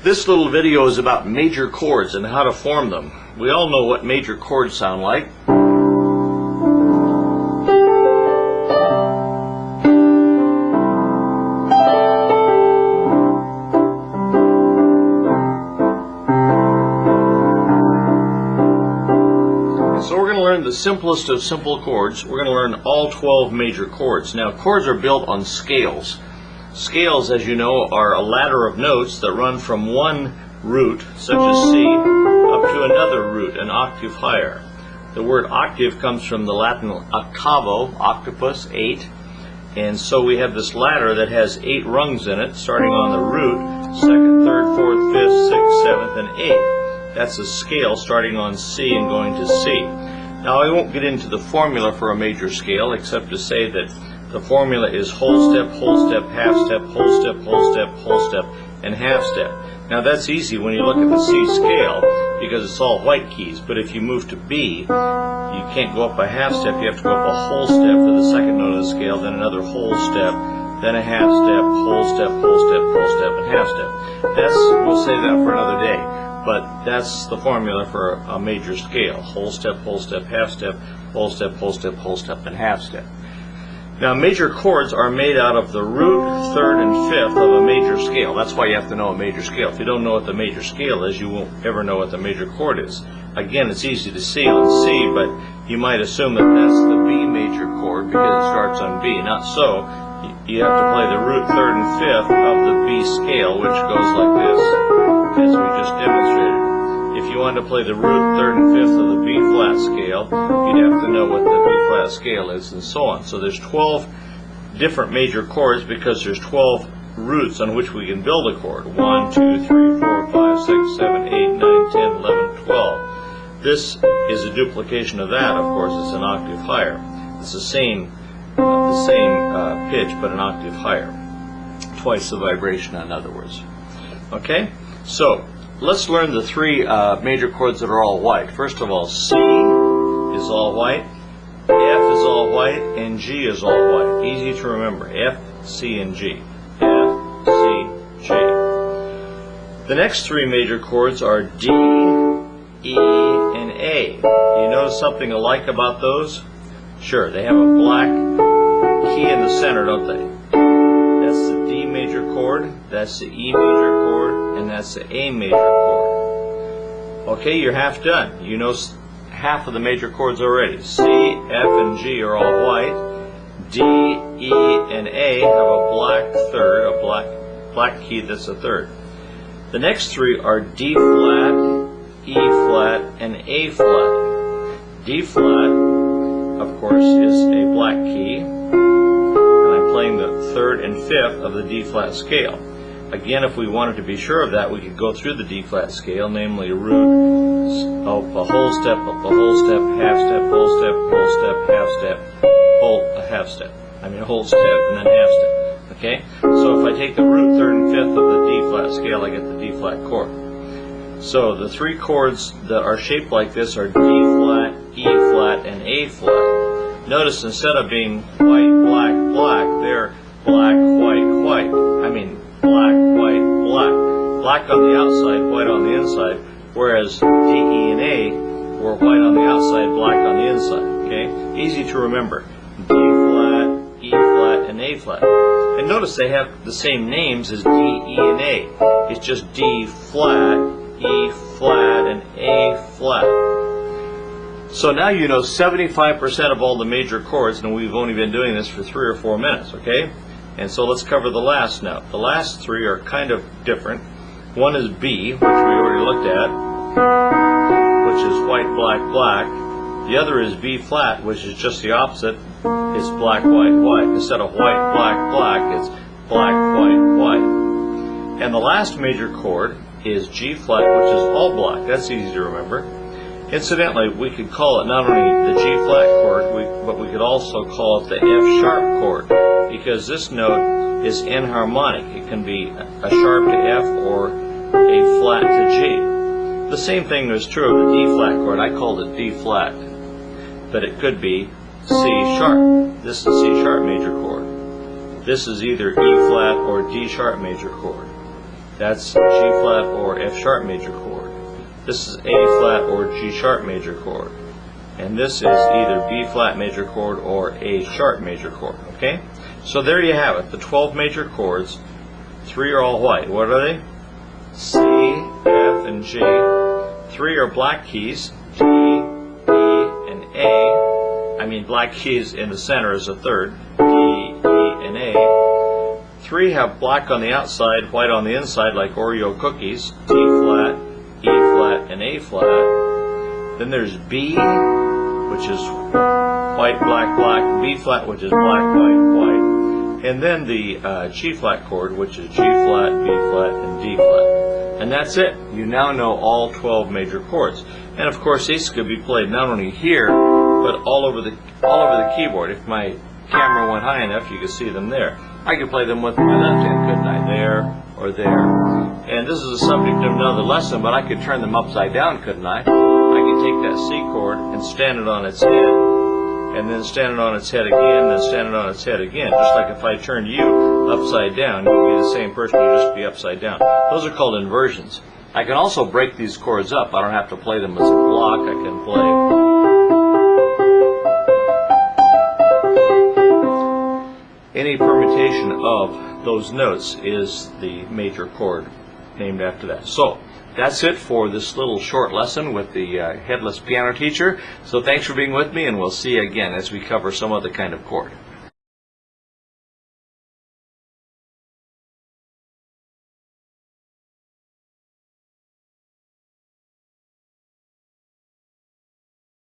This little video is about major chords and how to form them. We all know what major chords sound like. So we're going to learn the simplest of simple chords. We're going to learn all 12 major chords. Now, chords are built on scales. Scales, as you know, are a ladder of notes that run from one root, such as C, up to another root, an octave higher. The word octave comes from the Latin octavo, octopus, 8. And so we have this ladder that has 8 rungs in it, starting on the root, 2nd, 3rd, 4th, 5th, 6th, 7th, and 8th. That's a scale starting on C and going to C. Now, I won't get into the formula for a major scale, except to say that the formula is whole step, half step, whole step, whole step, and half step. Now that's easy when you look at the C scale because it's all white keys, but if you move to B, you can't go up a half step, you have to go up a whole step for the second note of the scale, then another whole step, then a half step, whole step, and half step. We'll save that for another day, but that's the formula for a major scale. Whole step, half step, whole step, and half step. Now, major chords are made out of the root, 3rd, and 5th of a major scale. That's why you have to know a major scale. If you don't know what the major scale is, you won't ever know what the major chord is. Again, it's easy to see on C, but you might assume that that's the B major chord because it starts on B. Not so. You have to play the root, 3rd, and 5th of the B scale, which goes like this, as we just demonstrated. If you want to play the root, 3rd, and 5th of the B flat scale, you'd have to know what the B flat scale is, and so on. So there's 12 different major chords because there's 12 roots on which we can build a chord. 1, 2, 3, 4, 5, 6, 7, 8, 9, 10, 11, 12. This is a duplication of that, of course. It's an octave higher. It's the same pitch, but an octave higher. Twice the vibration, in other words. Okay? So, let's learn the 3 major chords that are all white. First of all, C is all white, F is all white, and G is all white. Easy to remember. F, C, and G. F, C, G. The next 3 major chords are D, E, and A. You notice something alike about those? Sure, they have a black key in the center, don't they? That's the D major chord, that's the E major chord, and that's the A major chord. Okay, you're half done. You know half of the major chords already. C, F, and G are all white. D, E, and A have a black third, a black key that's a third. The next 3 are D flat, E flat, and A flat. D flat, of course, is a black key, and I'm playing the 3rd and 5th of the D flat scale. Again, if we wanted to be sure of that, we could go through the D flat scale, namely root, up a whole step, half step, whole step, half step, whole step, and then half step. Okay? So if I take the root, 3rd, and 5th of the D flat scale, I get the D flat chord. So the 3 chords that are shaped like this are D flat, E flat, and A flat. Notice instead of being white, black, black, they're black, white, white. I mean black, white, black. Black on the outside, white on the inside, whereas D, E, and A were white on the outside, black on the inside. Okay? Easy to remember. D flat, E flat, and A flat. And notice they have the same names as D, E, and A. It's just D flat, E flat, and A flat. So now you know 75% of all the major chords, and we've only been doing this for 3 or 4 minutes, okay? And so let's cover the last now. The last 3 are kind of different. One is B, which we already looked at, which is white, black, black. The other is B flat, which is just the opposite. It's black, white, white. Instead of white, black, black, it's black, white, white. And the last major chord is G flat, which is all black. That's easy to remember. Incidentally, we could call it not only the G flat chord, but we could also call it the F sharp chord, because this note is enharmonic. It can be a sharp to F or a flat to G. The same thing is true of the D flat chord. I called it D flat, but it could be C sharp. This is C sharp major chord. This is either E flat or D sharp major chord. That's G flat or F sharp major chord. This is A flat or G sharp major chord. And this is either B flat major chord or A sharp major chord. Okay? So there you have it, the 12 major chords. 3 are all white. What are they? C, F, and G. 3 are black keys, G, E, and A. I mean black keys in the center is a third, D, E, and A. 3 have black on the outside, white on the inside like Oreo cookies, D flat, E flat, and A flat. Then there's B, which is white, black, black, B flat, which is black, white, white. And then the G flat chord, which is G flat, B flat, and D flat. And that's it. You now know all 12 major chords. And of course these could be played not only here, but all over the keyboard. If my camera went high enough, you could see them there. I could play them with my left hand, couldn't I? There or there. And this is the subject of another lesson, but I could turn them upside down, couldn't I? I could take that C chord and stand it on its head, and then stand it on its head again, then stand it on its head again. Just like if I turned you upside down, you'd be the same person, you'd just be upside down. Those are called inversions. I can also break these chords up. I don't have to play them as a block. I can play any permutation of those notes is the major chord named after that. So that's it for this little short lesson with the headless piano teacher. So thanks for being with me, and we'll see you again as we cover some other kind of chord.